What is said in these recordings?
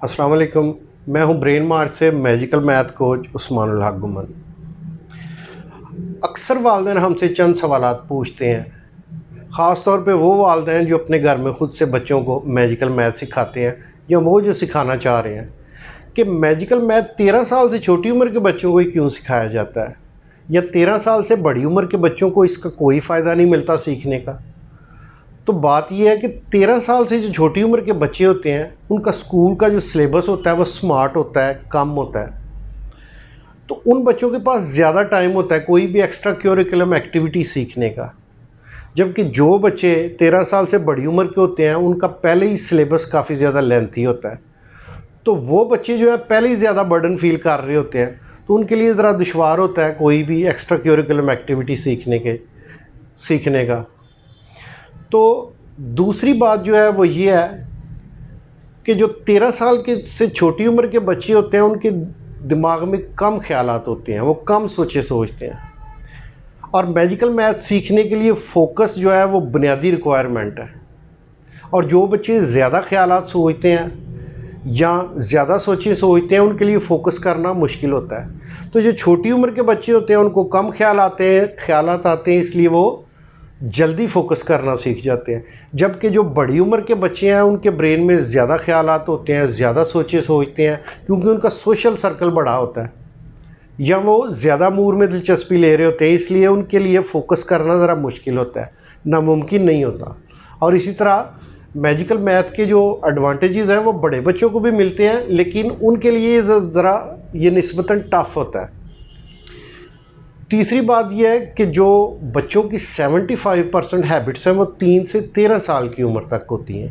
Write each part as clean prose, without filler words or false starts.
अस्सलाम वालेकुम। मैं हूं ब्रेन मार्ट से मैजिकल मैथ कोच उस्मानुल हक गुमन। अक्सर वालिदैन हमसे चंद सवालात पूछते हैं, ख़ास तौर पे वो वालिदैन जो अपने घर में ख़ुद से बच्चों को मैजिकल मैथ सिखाते हैं या वो जो सिखाना चाह रहे हैं कि मैजिकल मैथ 13 साल से छोटी उम्र के बच्चों को ही क्यों सिखाया जाता है, या 13 साल से बड़ी उम्र के बच्चों को इसका कोई फ़ायदा नहीं मिलता सीखने का। तो बात यह है कि 13 साल से जो छोटी उम्र के बच्चे होते हैं उनका स्कूल का जो सिलेबस होता है वो स्मार्ट होता है, कम होता है। तो उन बच्चों के पास ज़्यादा टाइम होता है कोई भी एक्स्ट्रा करिकुलम एक्टिविटी सीखने का, जबकि जो बच्चे 13 साल से बड़ी उम्र के होते हैं उनका पहले ही सिलेबस काफ़ी ज़्यादा लेंथी होता है। तो वो बच्चे जो है पहले ही ज़्यादा बर्डन फील कर रहे होते हैं, तो उनके लिए ज़रा दुश्वार होता है कोई भी एक्स्ट्रा करिकुलम एक्टिविटी सीखने का। तो दूसरी बात जो है वो ये है कि जो 13 साल के से छोटी उम्र के बच्चे होते हैं उनके दिमाग में कम ख्यालात होते हैं, वो कम सोचते हैं, और मैजिकल मैथ सीखने के लिए फ़ोकस जो है वो बुनियादी रिक्वायरमेंट है। और जो बच्चे ज़्यादा ख्यालात सोचते हैं या ज़्यादा सोचते हैं उनके लिए फ़ोकस करना मुश्किल होता है। तो जो छोटी उम्र के बच्चे होते हैं उनको कम ख्यालात आते हैं, इसलिए वो जल्दी फोकस करना सीख जाते हैं। जबकि जो बड़ी उम्र के बच्चे हैं उनके ब्रेन में ज़्यादा ख्यालात होते हैं, ज़्यादा सोचते हैं, क्योंकि उनका सोशल सर्कल बड़ा होता है या वो ज़्यादा अमूर में दिलचस्पी ले रहे होते हैं, इसलिए उनके लिए फ़ोकस करना ज़रा मुश्किल होता है, नामुमकिन नहीं होता। और इसी तरह मैजिकल मैथ के जो एडवांटेजेस हैं वो बड़े बच्चों को भी मिलते हैं, लेकिन उनके लिए ज़रा ये निस्बतन टफ़ होता है। तीसरी बात यह है कि जो बच्चों की 75% हैबिट्स हैं वो 3 से 13 साल की उम्र तक होती हैं।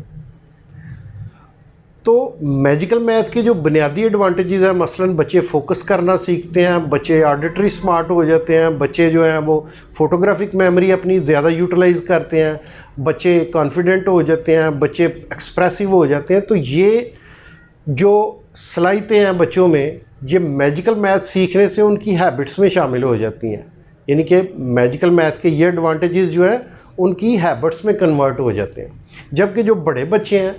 तो मैजिकल मैथ के जो बुनियादी एडवांटेजेस हैं, मसलन बच्चे फ़ोकस करना सीखते हैं, बच्चे ऑडिटरी स्मार्ट हो जाते हैं, बच्चे जो हैं वो फ़ोटोग्राफिक मेमोरी अपनी ज़्यादा यूटिलाइज़ करते हैं, बच्चे कॉन्फिडेंट हो जाते हैं, बच्चे एक्सप्रेसिव हो जाते हैं। तो ये जो सलाहियतें हैं बच्चों में, ये मैजिकल मैथ सीखने से उनकी हैबिट्स में शामिल हो जाती हैं। यानी कि मैजिकल मैथ के ये एडवांटेजेस जो है उनकी हैबिट्स में कन्वर्ट हो जाते हैं। जबकि जो बड़े बच्चे हैं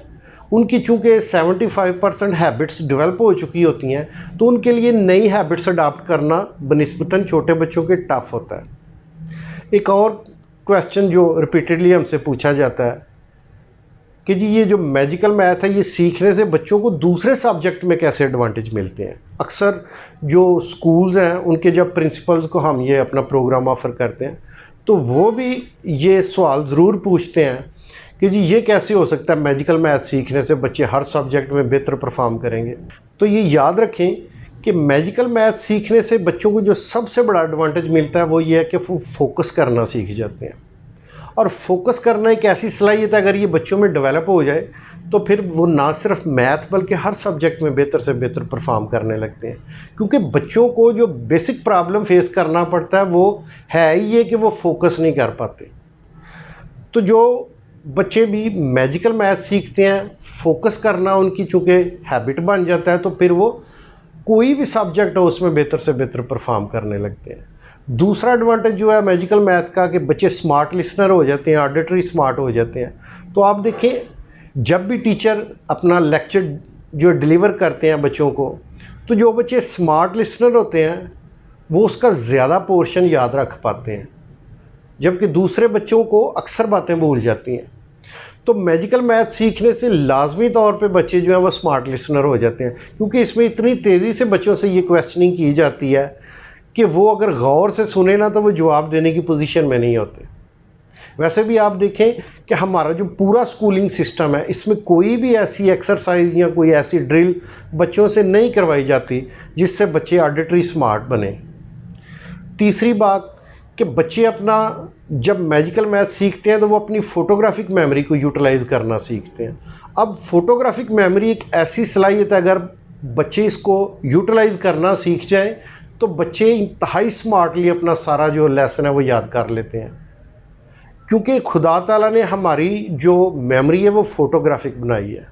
उनकी चूँकि 75% हैबिट्स डेवलप हो चुकी होती हैं, तो उनके लिए नई हैबिट्स अडॉप्ट करना बनिस्बतन छोटे बच्चों के टफ़ होता है। एक और क्वेश्चन जो रिपीटेडली हमसे पूछा जाता है कि जी ये जो मैजिकल मैथ है ये सीखने से बच्चों को दूसरे सब्जेक्ट में कैसे एडवांटेज मिलते हैं। अक्सर जो स्कूल्स हैं उनके जब प्रिंसिपल्स को हम ये अपना प्रोग्राम ऑफ़र करते हैं तो वो भी ये सवाल ज़रूर पूछते हैं कि जी ये कैसे हो सकता है मैजिकल मैथ सीखने से बच्चे हर सब्जेक्ट में बेहतर परफॉर्म करेंगे। तो ये याद रखें कि मैजिकल मैथ सीखने से बच्चों को जो सबसे बड़ा एडवांटेज मिलता है वो ये है कि वो फोकस करना सीख जाते हैं। और फोकस करना एक ऐसी सलाहियत है, अगर ये बच्चों में डेवलप हो जाए तो फिर वो ना सिर्फ मैथ बल्कि हर सब्जेक्ट में बेहतर से बेहतर परफॉर्म करने लगते हैं। क्योंकि बच्चों को जो बेसिक प्रॉब्लम फेस करना पड़ता है वो है ही ये कि वो फोकस नहीं कर पाते। तो जो बच्चे भी मैजिकल मैथ सीखते हैं, फोकस करना उनकी चूँकि हैबिट बन जाता है, तो फिर वो कोई भी सब्जेक्ट हो उसमें बेहतर से बेहतर परफॉर्म करने लगते हैं। दूसरा एडवांटेज जो है मैजिकल मैथ का कि बच्चे स्मार्ट लिसनर हो जाते हैं, ऑडिटरी स्मार्ट हो जाते हैं। तो आप देखें जब भी टीचर अपना लेक्चर जो डिलीवर करते हैं बच्चों को, तो जो बच्चे स्मार्ट लिसनर होते हैं वो उसका ज़्यादा पोर्शन याद रख पाते हैं, जबकि दूसरे बच्चों को अक्सर बातें भूल जाती हैं। तो मैजिकल मैथ सीखने से लाजमी तौर पे बच्चे जो हैं वो स्मार्ट लिसनर हो जाते हैं, क्योंकि इसमें इतनी तेज़ी से बच्चों से ये क्वेश्चनिंग की जाती है कि वो अगर गौर से सुने ना तो वो जवाब देने की पोजीशन में नहीं होते। वैसे भी आप देखें कि हमारा जो पूरा स्कूलिंग सिस्टम है इसमें कोई भी ऐसी एक्सरसाइज या कोई ऐसी ड्रिल बच्चों से नहीं करवाई जाती जिससे बच्चे ऑडिटरी स्मार्ट बने। तीसरी बात कि बच्चे अपना जब मैजिकल मैथ सीखते हैं तो वो अपनी फ़ोटोग्राफिक मेमोरी को यूटिलाइज़ करना सीखते हैं। अब फ़ोटोग्राफिक मेमोरी एक ऐसी सलाहियत है, अगर बच्चे इसको यूटिलाइज़ करना सीख जाएं तो बच्चे इंतहाई स्मार्टली अपना सारा जो लेसन है वो याद कर लेते हैं, क्योंकि खुदा ताला ने हमारी जो मेमोरी है वो फ़ोटोग्राफिक बनाई है।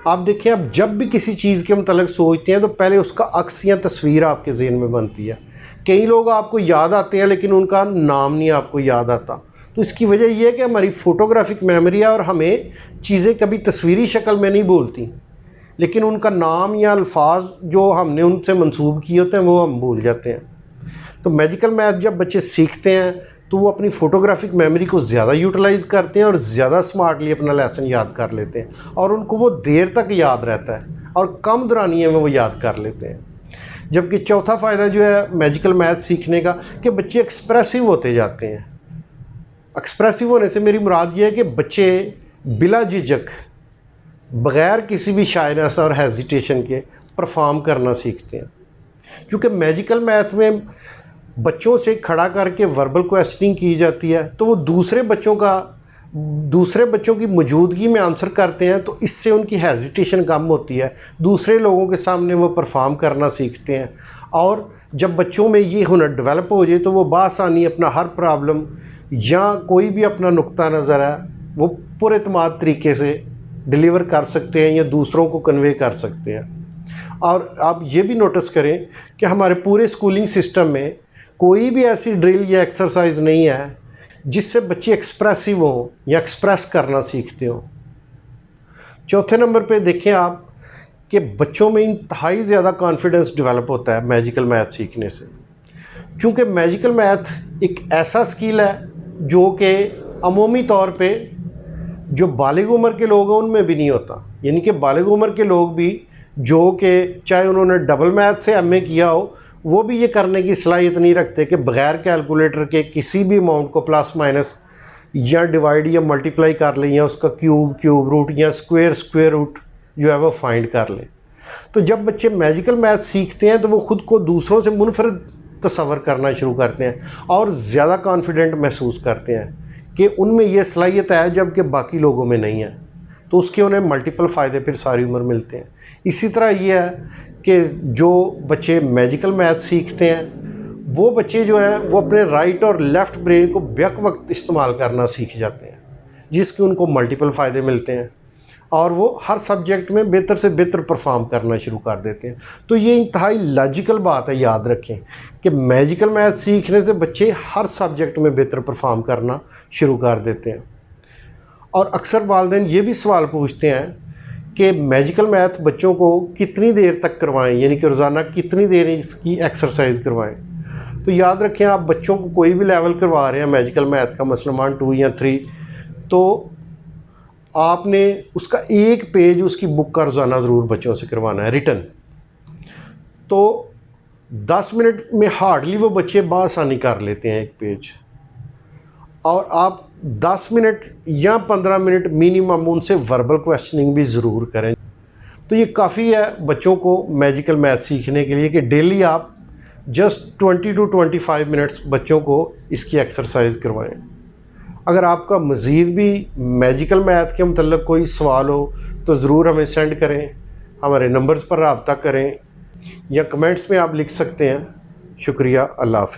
आप देखें, आप जब भी किसी चीज़ के मतलब सोचते हैं तो पहले उसका अक्स या तस्वीर आपके ज़हन में बनती है। कई लोग आपको याद आते हैं लेकिन उनका नाम नहीं आपको याद आता। तो इसकी वजह यह है कि हमारी फ़ोटोग्राफिक मेमोरी है और हमें चीज़ें कभी तस्वीरी शक्ल में नहीं बोलती, लेकिन उनका नाम या अल्फाज जो हमने उनसे मंसूब किए होते हैं वो हम भूल जाते हैं। तो मैजिकल मैथ जब बच्चे सीखते हैं तो वो अपनी फ़ोटोग्राफिक मेमोरी को ज़्यादा यूटिलाइज़ करते हैं और ज़्यादा स्मार्टली अपना लेसन याद कर लेते हैं और उनको वो देर तक याद रहता है और कम दौरानिए में वो याद कर लेते हैं। जबकि चौथा फ़ायदा जो है मैजिकल मैथ सीखने का कि बच्चे एक्सप्रेसिव होते जाते हैं। एक्सप्रेसिव होने से मेरी मुराद ये है कि बच्चे बिला झिझक बग़ैर किसी भी शायनेस और हेजिटेशन के परफॉर्म करना सीखते हैं। क्योंकि मैजिकल मैथ में बच्चों से खड़ा करके वर्बल क्वेश्चनिंग की जाती है तो वो दूसरे बच्चों की मौजूदगी में आंसर करते हैं, तो इससे उनकी हेजिटेशन कम होती है, दूसरे लोगों के सामने वो परफॉर्म करना सीखते हैं। और जब बच्चों में ये हुनर डेवलप हो जाए तो वो बासानी अपना हर प्रॉब्लम या कोई भी अपना नुक्ता नज़र है वो पूरे तमाम तरीके से डिलीवर कर सकते हैं या दूसरों को कन्वे कर सकते हैं। और आप ये भी नोटिस करें कि हमारे पूरे स्कूलिंग सिस्टम में कोई भी ऐसी ड्रिल या एक्सरसाइज नहीं है जिससे बच्चे एक्सप्रेसिव हों या एक्सप्रेस करना सीखते हों। चौथे नंबर पे देखें आप कि बच्चों में इंतहाई ज़्यादा कॉन्फिडेंस डेवलप होता है मैजिकल मैथ सीखने से, क्योंकि मैजिकल मैथ एक ऐसा स्किल है जो कि अमूमी तौर पे जो बालिग उम्र के लोग हैं उनमें भी नहीं होता। यानी कि बालिग उम्र के लोग भी जो कि चाहे उन्होंने डबल मैथ से एमए किया हो वो भी ये करने की सलाहियत नहीं रखते कि बग़ैर कैलकुलेटर के किसी भी अमाउंट को प्लस माइनस या डिवाइड या मल्टीप्लाई कर लें या उसका क्यूब रूट या स्क्वायर रूट जो है वो फाइंड कर लें। तो जब बच्चे मैजिकल मैथ सीखते हैं तो वो ख़ुद को दूसरों से मुनफरद तसव्वुर करना शुरू करते हैं और ज़्यादा कॉन्फिडेंट महसूस करते हैं कि उनमें ये सलाहियत है जबकि बाकी लोगों में नहीं है। तो उसके उन्हें मल्टीपल फ़ायदे फिर सारी उम्र मिलते हैं। इसी तरह ये है कि जो बच्चे मैजिकल मैथ सीखते हैं वो बच्चे जो हैं वो अपने राइट और लेफ़्ट ब्रेन को बैक वक्त इस्तेमाल करना सीख जाते हैं, जिसके उनको मल्टीपल फ़ायदे मिलते हैं और वो हर सब्जेक्ट में बेहतर से बेहतर परफॉर्म करना शुरू कर देते हैं। तो ये इंतहाई लॉजिकल बात है, याद रखें कि मैजिकल मैथ सीखने से बच्चे हर सब्जेक्ट में बेहतर परफॉर्म करना शुरू कर देते हैं। और अक्सर वालिदैन ये भी सवाल पूछते हैं कि मैजिकल मैथ बच्चों को कितनी देर तक करवाएं, यानी कि रोज़ाना कितनी देर इसकी एक्सरसाइज करवाएं। तो याद रखें आप बच्चों को कोई भी लेवल करवा रहे हैं मैजिकल मैथ का, मसलन 1, 2 या 3, तो आपने उसका एक पेज उसकी बुक का रोज़ाना ज़रूर बच्चों से करवाना है रिटन। तो 10 मिनट में हार्डली वो बच्चे बासानी कर लेते हैं एक पेज, और आप 10 मिनट या 15 मिनट मिनिमम उनसे वर्बल क्वेश्चनिंग भी ज़रूर करें। तो ये काफ़ी है बच्चों को मैजिकल मैथ सीखने के लिए कि डेली आप जस्ट 20 to 25 मिनट्स बच्चों को इसकी एक्सरसाइज करवाएं। अगर आपका मज़ीद भी मैजिकल मैथ के मतलब कोई सवाल हो तो ज़रूर हमें सेंड करें, हमारे नंबर्स पर रब्ता करें या कमेंट्स में आप लिख सकते हैं। शुक्रिया, अल्लाह हाफ़िज़।